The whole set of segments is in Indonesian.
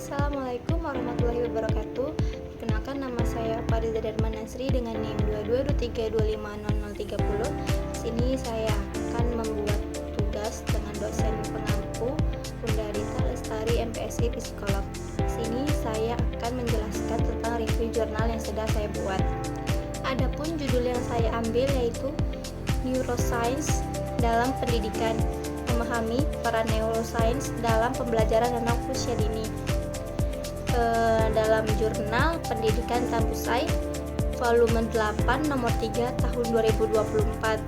Assalamualaikum warahmatullahi wabarakatuh. Perkenalkan, nama saya Fariza Darman Nasri dengan NIM 2223250030. Di sini saya akan membuat tugas dengan dosen pengampu Bunda Rita Lestari, MPSI Psikolog. Di sini saya akan menjelaskan tentang review jurnal yang sedang saya buat. Adapun judul yang saya ambil yaitu Neuroscience dalam Pendidikan, memahami peran neuroscience dalam pembelajaran anak usia dini. Dalam jurnal Pendidikan Tampusai volume 8 nomor 3 tahun 2024.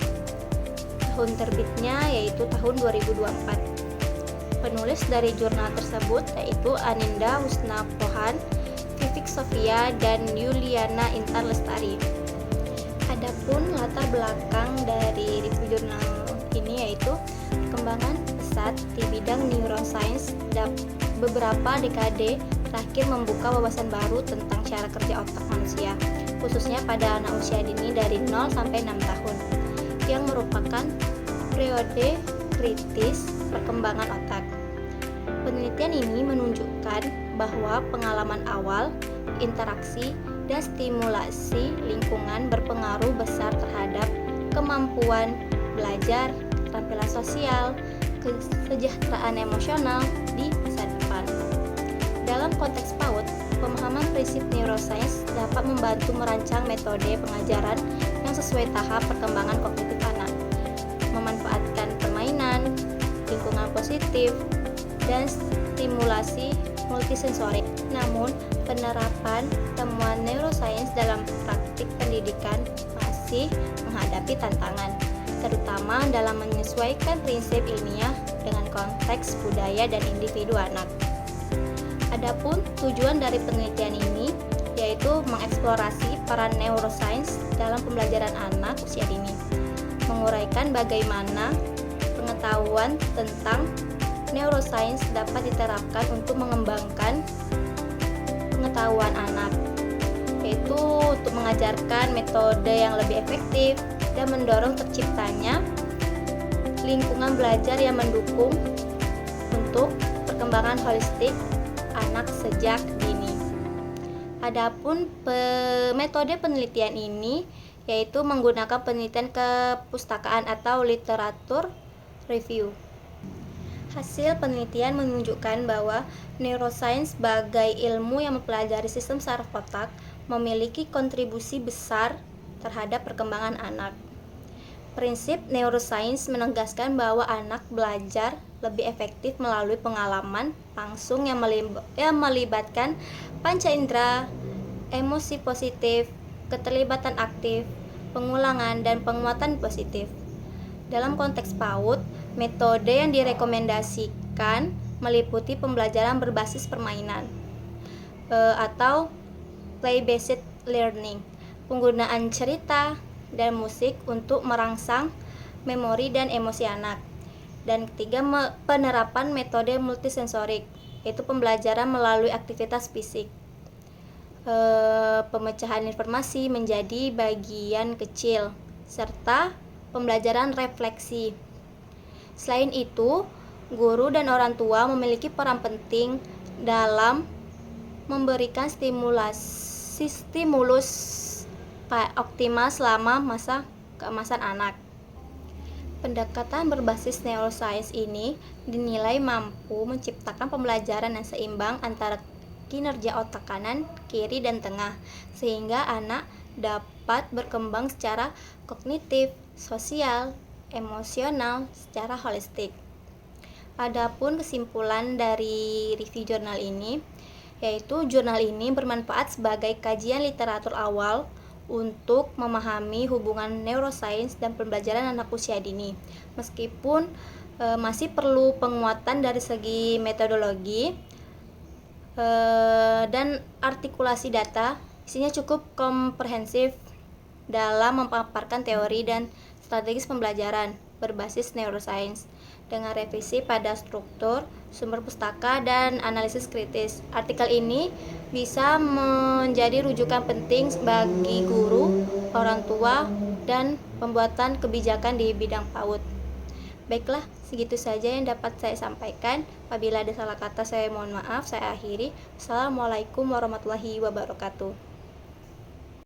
Tahun terbitnya yaitu tahun 2024. Penulis dari jurnal tersebut yaitu Aninda Husna Pohan, Vivek Sofia, dan Yuliana Intan Lestari. Adapun latar belakang dari review jurnal ini yaitu perkembangan pesat di bidang neuroscience beberapa dekade terakhir membuka wawasan baru tentang cara kerja otak manusia, khususnya pada anak usia dini dari 0 sampai 6 tahun, yang merupakan periode kritis perkembangan otak. Penelitian ini menunjukkan bahwa pengalaman awal, interaksi, dan stimulasi lingkungan berpengaruh besar terhadap kemampuan belajar, keterampilan sosial, kesejahteraan emosional di masa depan. Dalam konteks PAUD, pemahaman prinsip neuroscience dapat membantu merancang metode pengajaran yang sesuai tahap perkembangan kognitif anak, memanfaatkan permainan, lingkungan positif, dan stimulasi multisensorik. Namun, penerapan temuan neuroscience dalam praktik pendidikan masih menghadapi tantangan, terutama dalam menyesuaikan prinsip ilmiah dengan konteks budaya dan individu anak. Adapun tujuan dari penelitian ini yaitu mengeksplorasi peran neuroscience dalam pembelajaran anak usia dini, menguraikan bagaimana pengetahuan tentang neuroscience dapat diterapkan untuk mengembangkan pengetahuan anak, yaitu untuk mengajarkan metode yang lebih efektif dan mendorong terciptanya lingkungan belajar yang mendukung untuk perkembangan holistik anak sejak dini. Adapun metode penelitian ini yaitu menggunakan penelitian kepustakaan atau literatur review. Hasil penelitian menunjukkan bahwa neuroscience sebagai ilmu yang mempelajari sistem saraf otak memiliki kontribusi besar terhadap perkembangan anak. Prinsip neuroscience menegaskan bahwa anak belajar lebih efektif melalui pengalaman langsung yang melibatkan panca indera, emosi positif, keterlibatan aktif, pengulangan, dan penguatan positif. Dalam konteks PAUD, metode yang direkomendasikan meliputi pembelajaran berbasis permainan atau play-based learning, penggunaan cerita dan musik untuk merangsang memori dan emosi anak. Dan ketiga, penerapan metode multisensorik, yaitu pembelajaran melalui aktivitas fisik, pemecahan informasi menjadi bagian kecil, serta pembelajaran refleksi. Selain itu, guru dan orang tua memiliki peran penting dalam memberikan stimulus optimal selama masa keemasan anak. Pendekatan berbasis neuroscience ini dinilai mampu menciptakan pembelajaran yang seimbang antara kinerja otak kanan, kiri, dan tengah, sehingga anak dapat berkembang secara kognitif, sosial, emosional, secara holistik. Adapun kesimpulan dari review jurnal ini, yaitu jurnal ini bermanfaat sebagai kajian literatur awal untuk memahami hubungan neuroscience dan pembelajaran anak usia dini. Meskipun masih perlu penguatan dari segi metodologi dan artikulasi data, isinya cukup komprehensif dalam memaparkan teori dan strategis pembelajaran berbasis neuroscience dengan revisi pada struktur, sumber pustaka, dan analisis kritis. Artikel ini bisa menjadi rujukan penting bagi guru, orang tua, dan pembuatan kebijakan di bidang PAUD. Baiklah, segitu saja yang dapat saya sampaikan. Apabila ada salah kata, saya mohon maaf. Saya akhiri. Assalamualaikum warahmatullahi wabarakatuh.